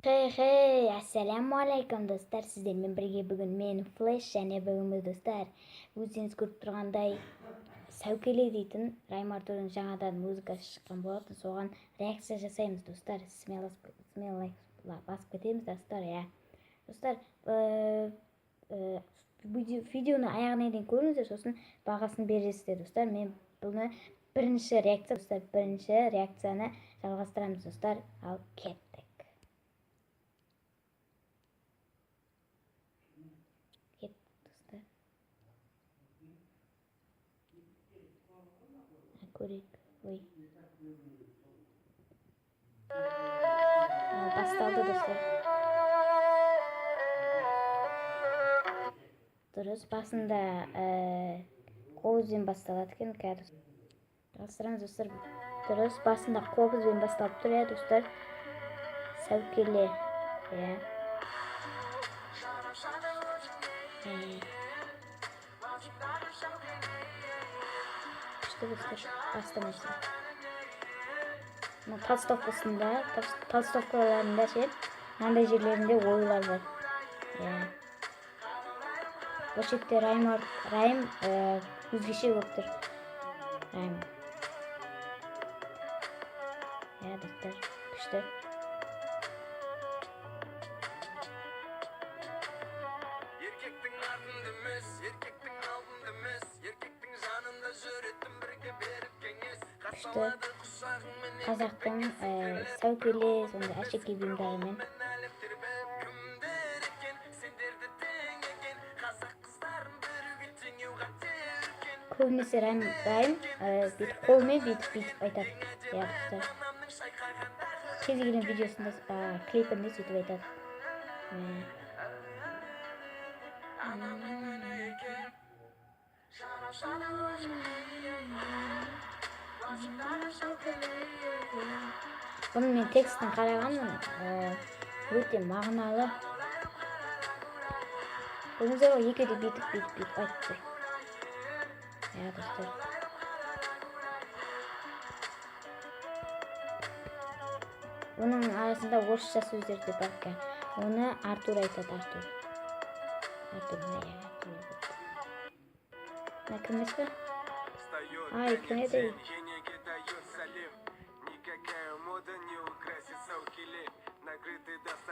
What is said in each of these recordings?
Хей, ассаламу алейкум достар, сіздермен бірге бүгін мен Флэш және бүгінгі достар. Өзіңіз көріп тұрғандай Сәукеле дейтін Райм Артурдың жаңадан музыкасы шыққан болатын, соған реакция жасаймыз достар. Смело басып кетеміз достар, Достар, видеоны аяғына дейін көріңіздер, сосын бағасын бересіздер достар. Мен бұны бірінші реакцияны жалғастырамыз достар. Ал кеттік. Көрейік. Басталды достар. Дұрыс, басында қобызбен басталады екен, қазір. Жалғастырамыз достар. Дұрыс, басында қобызбен басталып тұр, достар. Сәукеле. Достар, бастамайсың. Толстовкаларында мынандай жерлерінде оюлар бар. Бұл шетте Райм өзгеше болып тұр. Райм. Достар, күшті. Еркектің артында емес, еркектің алдында емес, еркектің жанында жүретін бірге беріп кеңес. Қазақтың Сәукеле, сонда әшекей бұйымдарымен. Көбінесе Райм бүйтіп қолмен бүйтіп айтады. Достар. Кез келген видеосында, клипінде сөйтіп айтады. Бұның мен текстін қарағанмын, өте мағыналы. Бұныңыздар ол екеуді бүйтіп айтып тұр. Достар. Оның арасында орысша сөздер де бар екен. Оны Артур айтады, Артур. Кім ескі? Кім еді?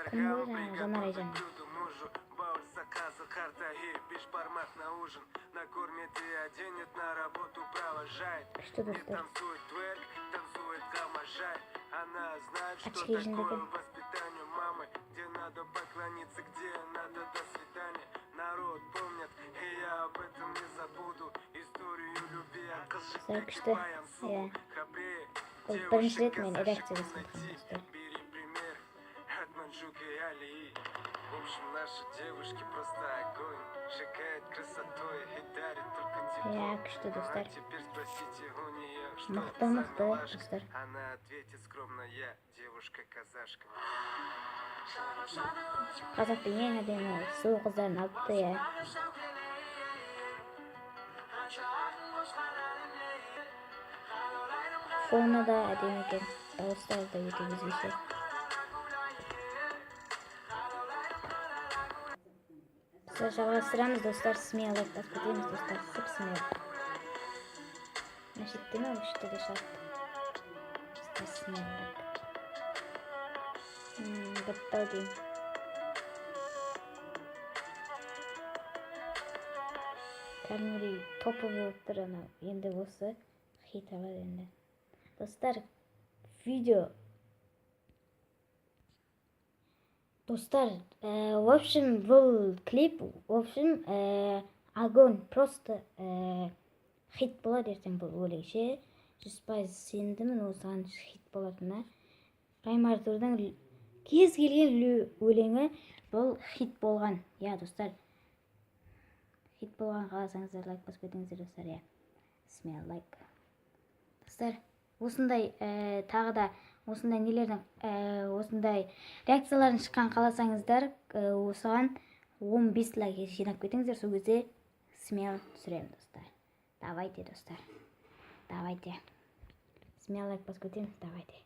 Кім бұл жаңа? Жанар Айжан. Күшті достар. Очки жіндегі. Күшті. Бұл бірінші рет мен реакция жасадым достар. В общем, наши девушки просто огонь, шикает красотой и дарит только тепло. Күшті достар. Теперь спросите у нее, что достар. Она ответит скромно: я девушка-казашка. Қазақтың ең әдемі сұлу қыздарын алыпты, Фоны да әдемі екен, дауыстары да өте өзгеше. Жалғастырамыз достар, смело басып кетеміз достар, смело. Мәшетте ме өшті де шарт. Смело. Бұттау дейм. Кәлмірей топы болып тұр, енді осы хит алады енді. Достар, Достар, в общем, бұл клип, огонь, просто хит болады ертең бұл өлеңше. 100% сендімін осыған хит болатынына. Райм Артурдың кез келген өлеңі бұл хит болған. Достар, хит болған қаласаңыздар, лайк басып кетіңіздер достар, Смел лайк. Достар, осындай тағы да осындай нелердің, осындай реакцияларын шыққан қаласаңыздар, осыған 15 лайк жинап кетіңіздер, сол кезде смело түсіремін достар. Давайте, достар. Давайте. Смело лайк басып кетеміз, давайте.